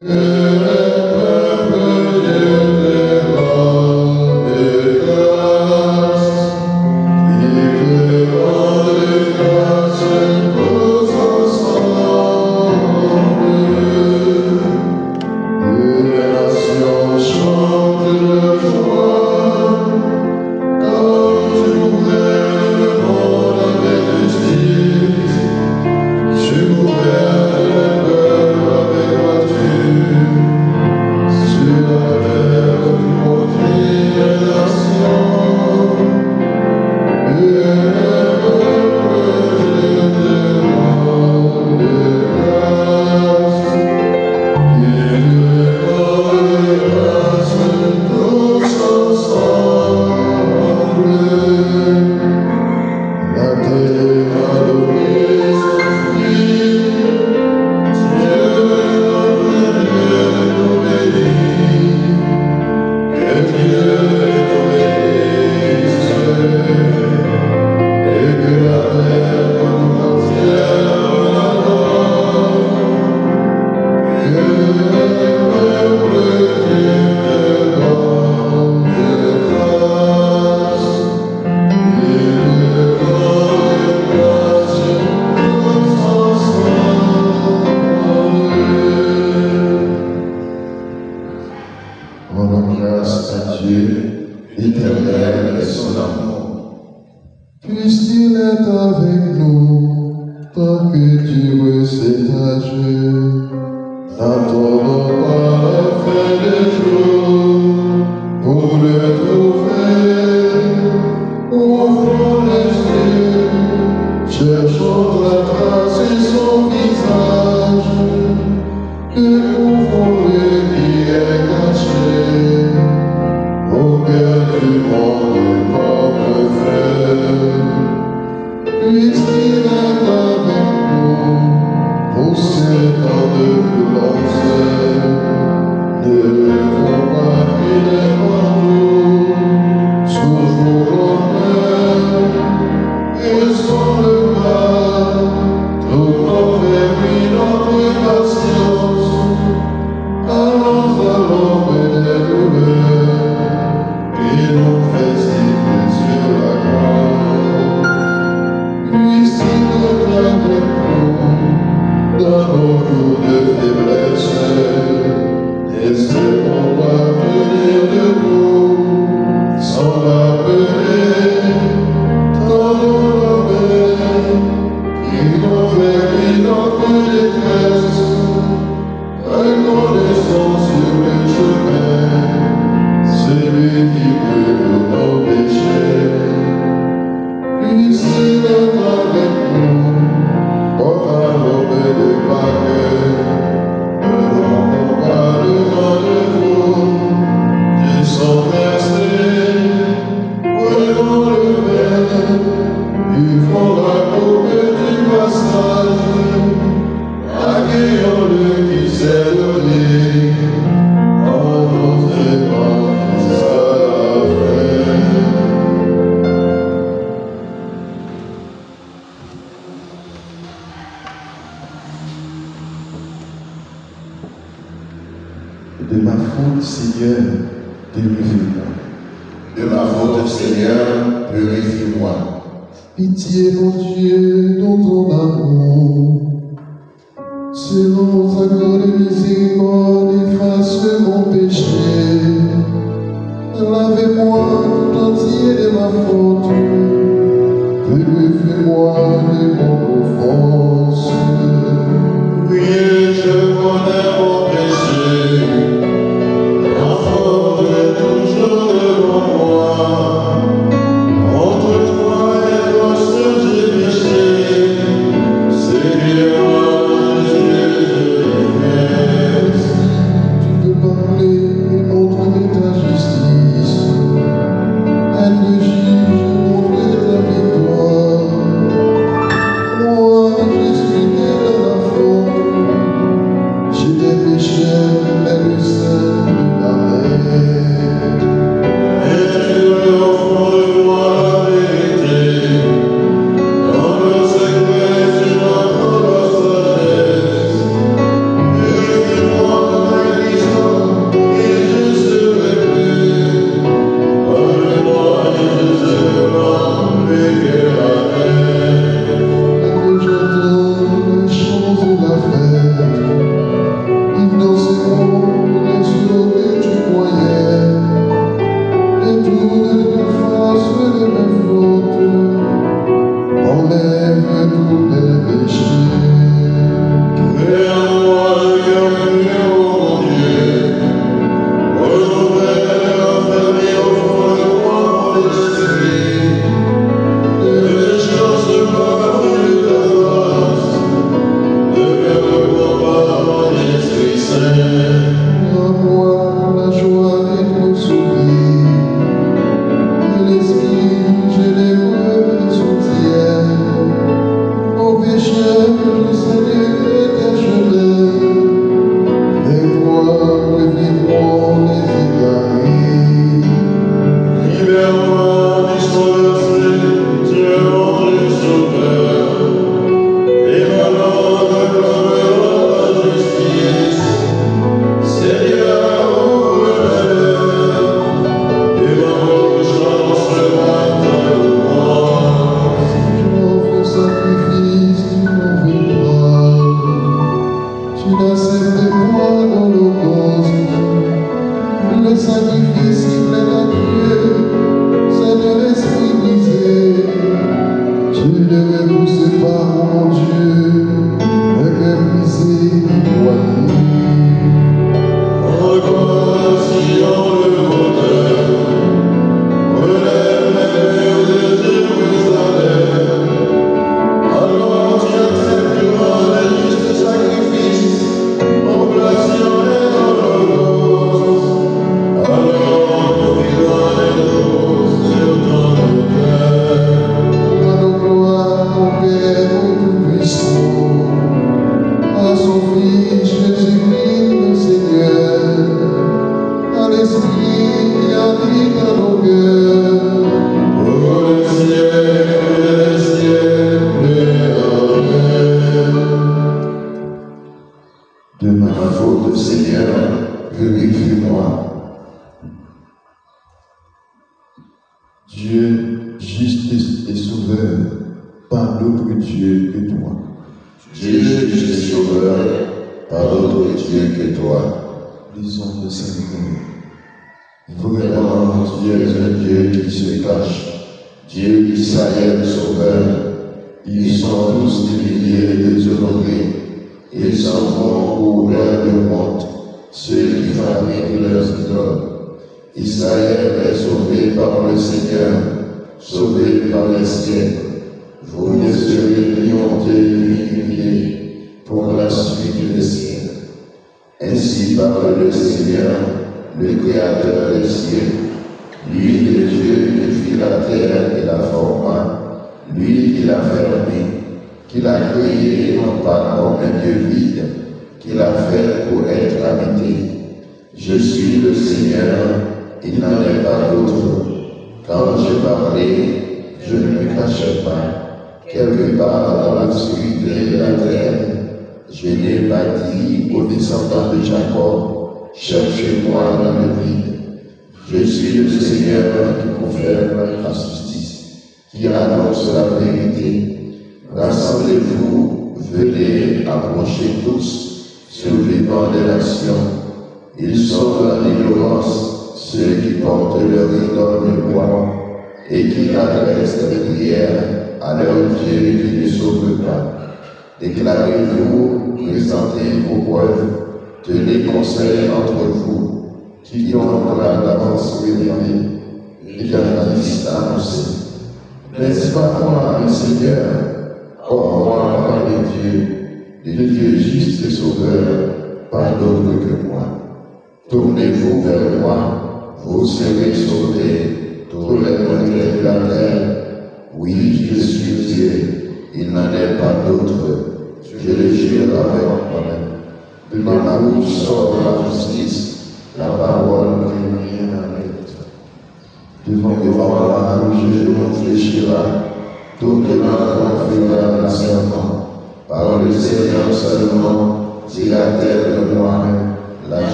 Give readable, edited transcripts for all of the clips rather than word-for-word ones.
Moi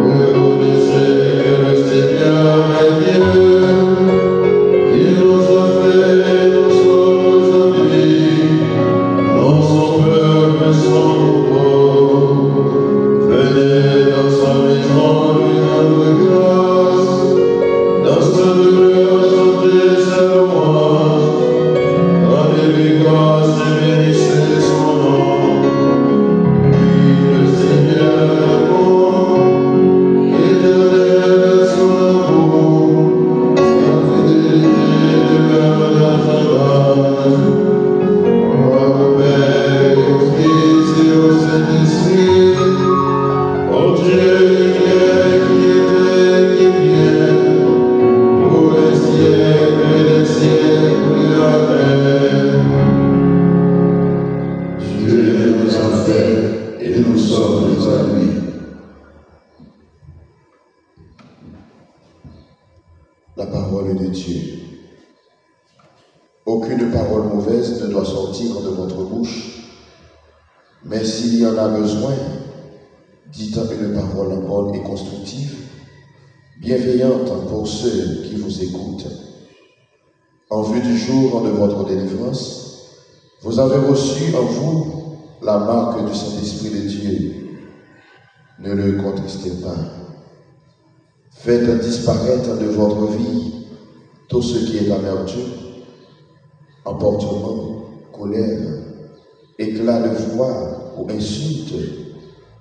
Reconnaissez que le Seigneur est La parole de Dieu. Aucune parole mauvaise ne doit sortir de votre bouche, mais s'il y en a besoin, dites une parole bonne et constructive, bienveillante pour ceux qui vous écoutent. En vue du jour de votre délivrance, vous avez reçu en vous la marque du Saint-Esprit de Dieu. Ne le contristez pas. Faites disparaître de votre vie tout ce qui est amertume, emportement, colère, éclat de voix ou insulte,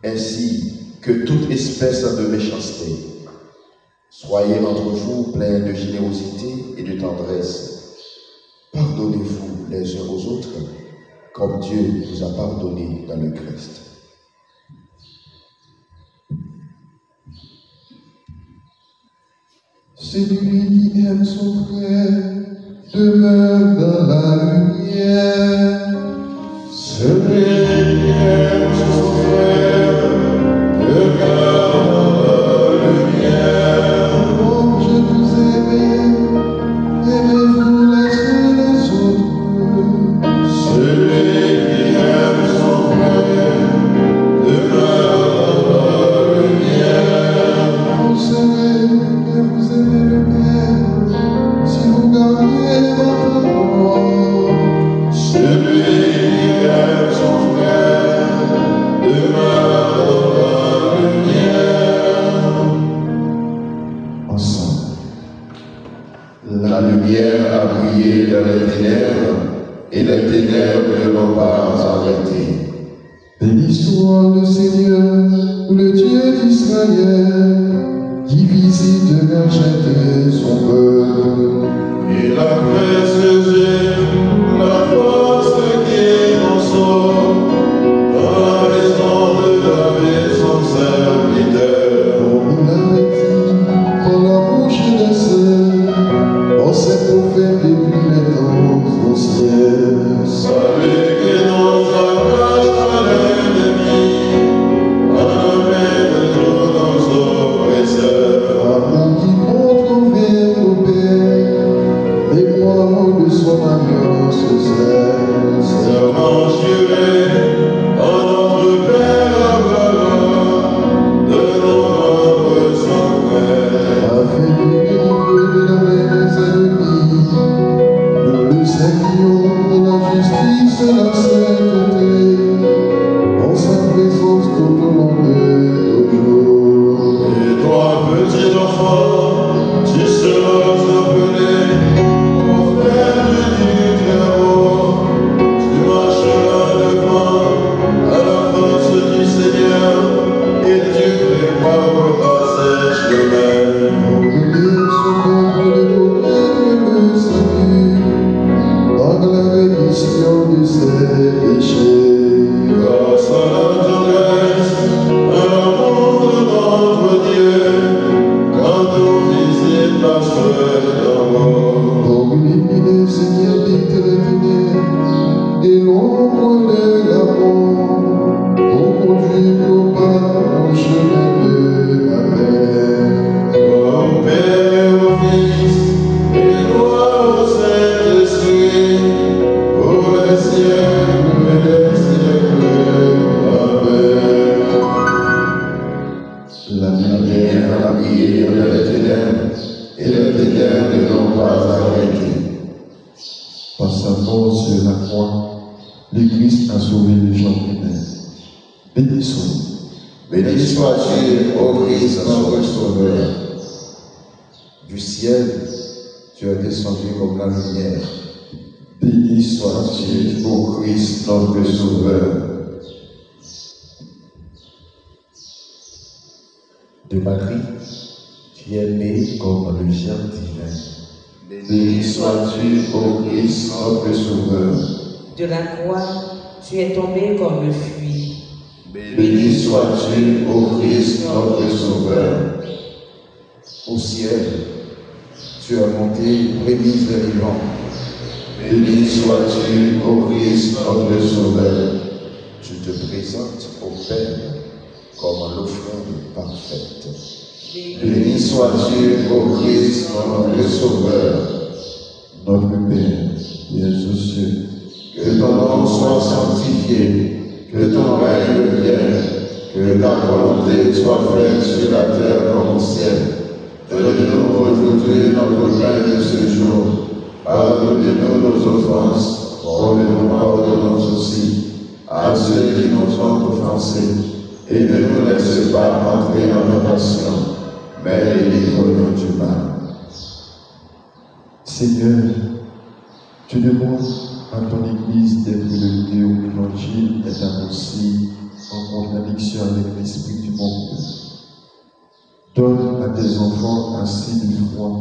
ainsi que toute espèce de méchanceté. Soyez entre vous pleins de générosité et de tendresse. Pardonnez-vous les uns aux autres, comme Dieu vous a pardonné dans le Christ. Celui qui aime son frère demeure dans la lumière. Celui qui aime son frère demeure dans la lumière. Comme je vous aime, aimez-vous les uns les autres. Celui qui aime son frère demeure dans la lumière. Vous savez que vous aimez le Père si vous gardez ma parole. Celui qui aime son frère demeure dans la lumière. Ensemble. La lumière a brillé dans les ténèbres, et les ténèbres ne l'ont pas arrêté. Béni soit le Seigneur, le Dieu d'Israël, qui visite et rachète son peuple. Il a précisé la force qui est en soi, dans la maison de David son serviteur. Comme il avait dit par la bouche des saints, en ses prophètes depuis les temps anciens. Salut qui nous arrache à l'ennemi, à la main de tous nos oppresseurs. Amour qui montre vers nos pères, mémoire de son alliance sainte. Serment juré en notre Père Abraham, de nos membres sans frère. Afin de nous délivrer de la main des ennemis, nous le servions de la justice et la sainteté, en sa présence tout au long de nos jours. Et toi, petit enfant, tu seras appelé prophète du Très-Haut. Tu marcheras devant à la force du Seigneur, et tu prépareras ses chemins. Brûler son ombre de donner le salut, par la rémission de ses péchés. Grâce à la tendresse, à l'amour de notre Dieu, quand on visite la sueur d'amour. Comme l'épine, Seigneur, dicte les ténèbres, et l'ombre de la mort, pour conduire au pas au chemin de la paix. Au Père et au Fils, et gloire au Saint-Esprit, pour les siècles et les siècles. Amen. La lumière a brillé dans les ténèbres, et les ténèbres ne l'ont pas arrêté. Par sa mort sur la croix, le Christ a sauvé les gens humains. Bénissons. Béni sois-tu, ô Christ, notre Sauveur. Du ciel, tu es descendu comme la lumière. Béni sois-tu, Ô Christ, notre Sauveur. De Marie, tu es né comme le germe divin. Béni sois-tu, ô Christ, notre Sauveur. De la croix, tu es tombé comme le fruit. Béni sois-tu, ô Christ, notre Sauveur. Au ciel, tu es monté, prémisse des vivants. Béni sois-tu, ô Christ, notre Sauveur. Tu te présentes au Père comme l'offrande parfaite. Béni sois-tu, ô Christ, notre Sauveur. Notre Père, qui es aux cieux, Que ton nom soit sanctifié, que ton règne vienne, que ta volonté soit faite sur la terre comme au ciel. Donne-nous aujourd'hui notre pain de ce jour. Pardonne-nous nos offenses, comme nous pardonnons aussi à ceux qui nous ont offensés. Et ne nous laisse pas entrer en tentation, mais délivre-nous du mal. Seigneur, tu demandes à ton Église d'être le lieu où l'Évangile est annoncé en contradiction avec l'esprit du monde. Donne à tes enfants assez de foi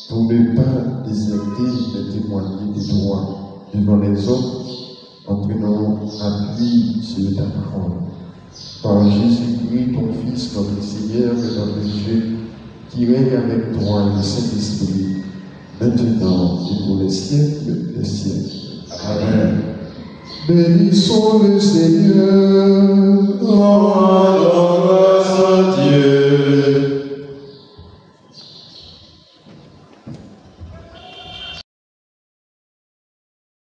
pour ne pas déserter de témoigner des droits devant les hommes en prenant appui sur ta parole. Par Jésus-Christ, ton Fils, notre Seigneur et notre Dieu, qui règne avec toi et le Saint-Esprit, maintenant et pour les siècles des siècles. Amen. Bénissons le Seigneur.